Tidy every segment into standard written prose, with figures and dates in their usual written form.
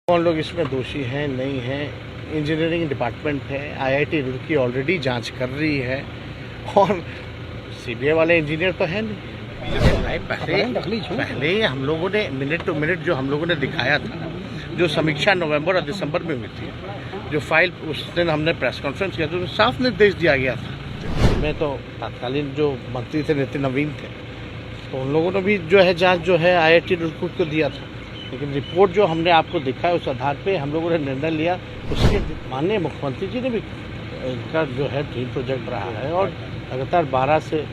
कौन लोग इसमें दोषी हैं नहीं हैं, इंजीनियरिंग डिपार्टमेंट है, आईआईटी रुड़की ऑलरेडी जांच कर रही है और सीबीआई वाले इंजीनियर तो है नहीं। पहले हम लोगों ने मिनट टू मिनट जो हम लोगों ने दिखाया था, जो समीक्षा नवंबर और दिसंबर में हुई थी, जो फाइल उस दिन हमने प्रेस कॉन्फ्रेंस किया तो साफ निर्देश दिया गया था। मैं तो तत्कालीन जो मंत्री थे नितिन नवीन थे, तो उन लोगों ने भी जो है जांच जो है आईआईटी रुड़की को दिया था, लेकिन रिपोर्ट जो हमने आपको दिखाया उस आधार पे हम लोगों ने निर्णय लिया। उसके माननीय मुख्यमंत्री जी ने भी इनका जो है ड्रीम प्रोजेक्ट रहा है और लगातार 12 से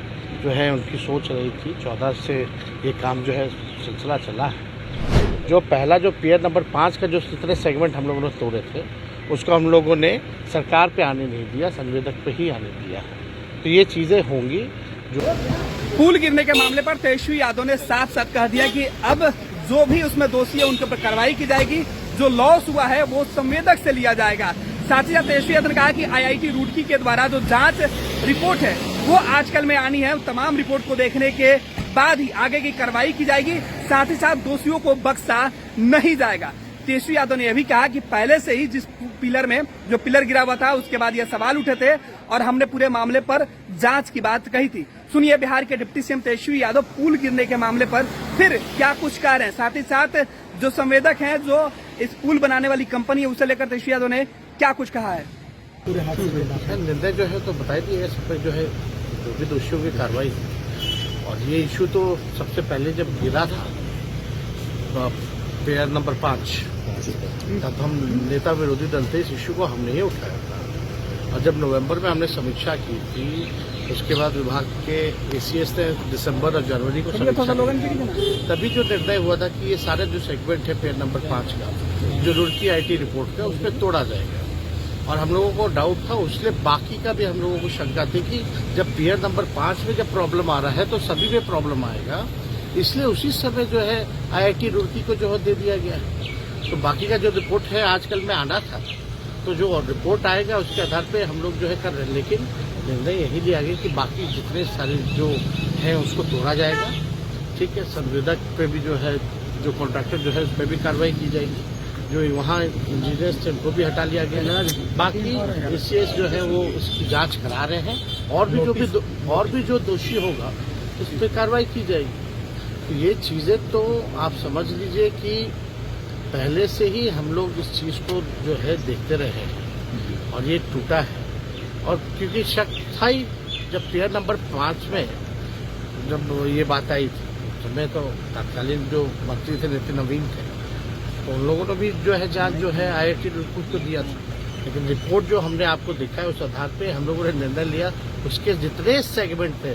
जो है उनकी सोच रही थी, 14 से ये काम जो है सिलसिला चला है। जो पहला जो पियर नंबर 5 का जो जितने सेगमेंट हम लोगों ने तोड़े थे उसको हम लोगों ने सरकार पे आने नहीं दिया, संवेदक पे ही आने दिया। तो ये चीज़ें होंगी। जो पुल गिरने के मामले पर तेजस्वी यादव ने साफ साफ कह दिया कि अब जो भी उसमें दोषी है उनके ऊपर कार्रवाई की जाएगी, जो लॉस हुआ है वो संवेदक से लिया जाएगा। साथ ही साथ तेजस्वी यादव ने कहा कि आईआईटी रुड़की के द्वारा जो जांच रिपोर्ट है वो आजकल में आनी है, तमाम रिपोर्ट को देखने के बाद ही आगे की कार्रवाई की जाएगी। साथ ही साथ दोषियों को बख्शा नहीं जाएगा। तेजस्वी यादव ने यह भी कहा कि पहले से ही जिस पिलर में जो पिलर गिरा हुआ था उसके बाद यह सवाल उठे थे और हमने पूरे मामले पर जांच की बात कही थी। सुनिए बिहार के डिप्टी सीएम तेजस्वी यादव पुल गिरने के मामले पर फिर क्या कुछ कह रहे हैं। साथ ही साथ जो संवेदक हैं, जो इस पुल बनाने वाली कंपनी है, उसे लेकर तेजस्वी यादव ने क्या कुछ कहा है। निर्णय जो है तो बता दिया सब पे जो है जो भी दोषियों की कार्रवाई। और ये इशू तो सबसे पहले जब गिरा था पेयर नंबर 5, तब हम नेता विरोधी दल थे, इस इशू को हमने ही उठाया था। और जब नवंबर में हमने समीक्षा की थी, उसके बाद विभाग के एसीएस ने दिसंबर और जनवरी को समीक्षा की, तभी जो निर्णय हुआ था कि ये सारे जो सेगमेंट है पेयर नंबर 5 का, जो रुड़की आईटी रिपोर्ट का, उसमें तोड़ा जाएगा। और हम लोगों को डाउट था, उसलिए बाकी का भी हम लोगों को शंका थी कि जब पेयर नंबर 5 में जब प्रॉब्लम आ रहा है तो सभी में प्रॉब्लम आएगा, इसलिए उसी समय जो है आईआईटी रुड़की को जो है दे दिया गया। तो बाकी का जो रिपोर्ट है आजकल में आना था, तो जो रिपोर्ट आएगा उसके आधार पे हम लोग जो है कर रहे हैं। लेकिन निर्णय यही लिया गया कि बाकी जितने सारे जो हैं उसको तोड़ा जाएगा। ठीक है, संवेदक पे भी जो है, जो कॉन्ट्रैक्टर जो है उस पर भी कार्रवाई की जाएगी। जो वहाँ इंजीनियर्स थे उनको भी हटा लिया गया। बाकी एसीएस जो है वो इसकी जांच करा रहे हैं और भी जो दोषी होगा उस पर कार्रवाई की जाएगी। तो ये चीज़ें तो आप समझ लीजिए कि पहले से ही हम लोग इस चीज़ को जो है देखते रहे हैं और ये टूटा है। और क्योंकि शक था ही, जब पेयर नंबर 5 में जब ये बात आई थी तो मैं तो तत्कालीन जो मंत्री थे नितिन नवीन थे, तो उन लोगों ने भी जो है जांच जो है आईआईटी रुड़की को दिया था। लेकिन रिपोर्ट जो हमने आपको दिखाया उस आधार पे हम लोगों ने निर्णय लिया। उसके जितने सेगमेंट थे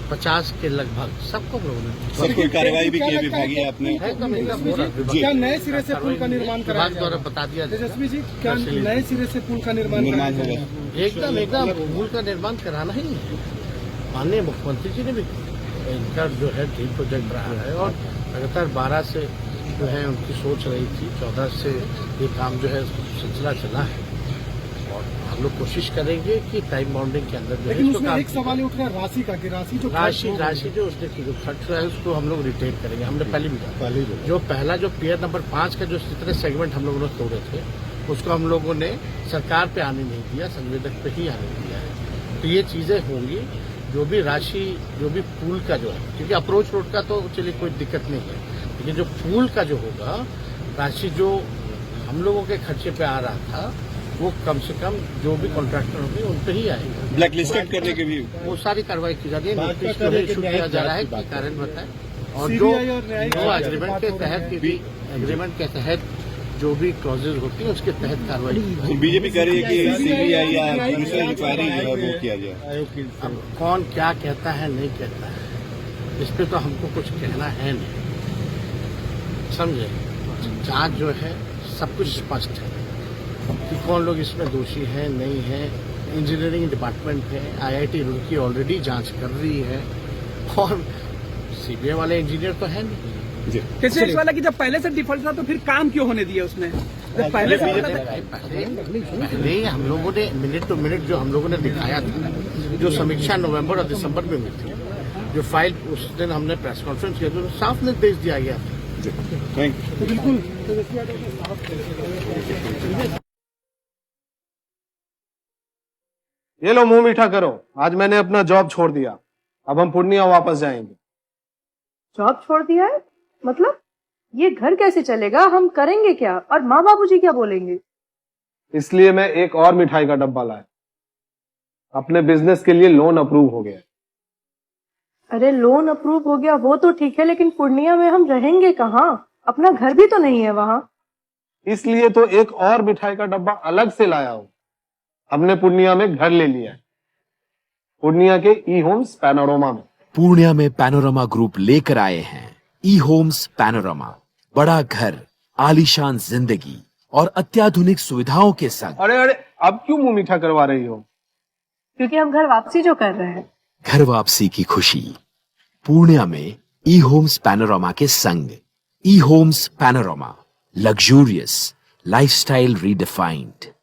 50 के लगभग सबको हम लोगों ने सर कोई कार्रवाई भी की विभागीय आपने? क्या नए सिरे से पुल का निर्माण कराया विभाग द्वारा बता दिया तेजस्वी जी, क्या नए सिरे से पुल का निर्माण होगा? एकदम पुल का निर्माण कराना ही है। माननीय मुख्यमंत्री जी ने भी इनका जो है ड्रीम प्रोजेक्ट रहा है और लगातार 12 से जो है उनकी सोच रही थी, 14 से ये काम जो है सिलसिला चला है। और हम लोग कोशिश करेंगे कि टाइम बाउंडिंग के अंदर जो है उसमें एक सवाल उठ रहा है राशि का, कि राशि जो उसने जो खर्च हुआ है उसको हम लोग रिटेन करेंगे। हमने पहले भी कहा, जो पहला जो पियर नंबर 5 का जो जितने सेगमेंट हम लोगों ने तोड़े थे उसको हम लोगों ने सरकार पे आने नहीं दिया, संवेदक पे ही आने दिया है। तो ये चीजें होंगी। जो भी राशि, जो भी पुल का जो है, क्योंकि अप्रोच रोड का तो चलिए कोई दिक्कत नहीं है, लेकिन जो पुल का जो होगा, राशि जो हम लोगों के खर्चे पे आ रहा था वो कम से कम जो भी कॉन्ट्रैक्टर होंगे उन पे ही आएगा। ब्लैक लिस्टेड करने के भी वो सारी कार्रवाई की जा रही है, नोटिस जो है इशू किया जा रहा है, कारण बताएं। और जो एग्रीमेंट के तहत जो भी क्लॉजेज होती है उसके तहत कार्रवाई। बीजेपी कह रही है कि सीबीआई या पुलिस इंक्वायरी जो है वो किया जाए। अब कौन क्या कहता है नहीं कहता है, इस पे तो हमको कुछ कहना है नहीं, समझे। जांच जो है सब कुछ स्पष्ट है कि कौन लोग इसमें दोषी हैं नहीं हैं। इंजीनियरिंग डिपार्टमेंट है, आईआईटी रुड़की ऑलरेडी जांच कर रही है और सीबीआई वाले इंजीनियर तो है नहीं। कैसे वाला कि जब पहले से डिफॉल्ट था तो फिर काम क्यों होने दिया उसने? जब पहले हम लोगों ने मिनट टू मिनट जो हम लोगों ने दिखाया था, जो समीक्षा नवंबर और दिसंबर में हुई थी, जो फाइल उस दिन हमने प्रेस कॉन्फ्रेंस किया तो साफ निर्देश दिया गया था। Thank you. बिल्कुल ये लो मुंह मीठा करो, आज मैंने अपना जॉब छोड़ दिया, अब हम पूर्णिया वापस जाएंगे। जॉब छोड़ दिया है? मतलब ये घर कैसे चलेगा? हम करेंगे क्या? और माँ बाबूजी क्या बोलेंगे? इसलिए मैं एक और मिठाई का डब्बा लाया। अपने बिजनेस के लिए लोन अप्रूव हो गया। अरे लोन अप्रूव हो गया वो तो ठीक है, लेकिन पूर्णिया में हम रहेंगे कहाँ? अपना घर भी तो नहीं है वहाँ। इसलिए तो एक और मिठाई का डब्बा अलग से लाया हूं। हमने पूर्णिया में घर ले लिया है, पूर्णिया के ई होम्स पैनोरमा में। पूर्णिया में पैनोरमा ग्रुप लेकर आए हैं ई होम्स पैनोरमा, बड़ा घर, आलीशान जिंदगी और अत्याधुनिक सुविधाओं के संग। अरे अरे, अब क्यों मुंह मीठा करवा रही हो? क्योंकि हम घर वापसी जो कर रहे हैं। घर वापसी की खुशी पूर्णिया में ई होम्स पैनोरमा के संग। E homes panorama, luxurious lifestyle redefined.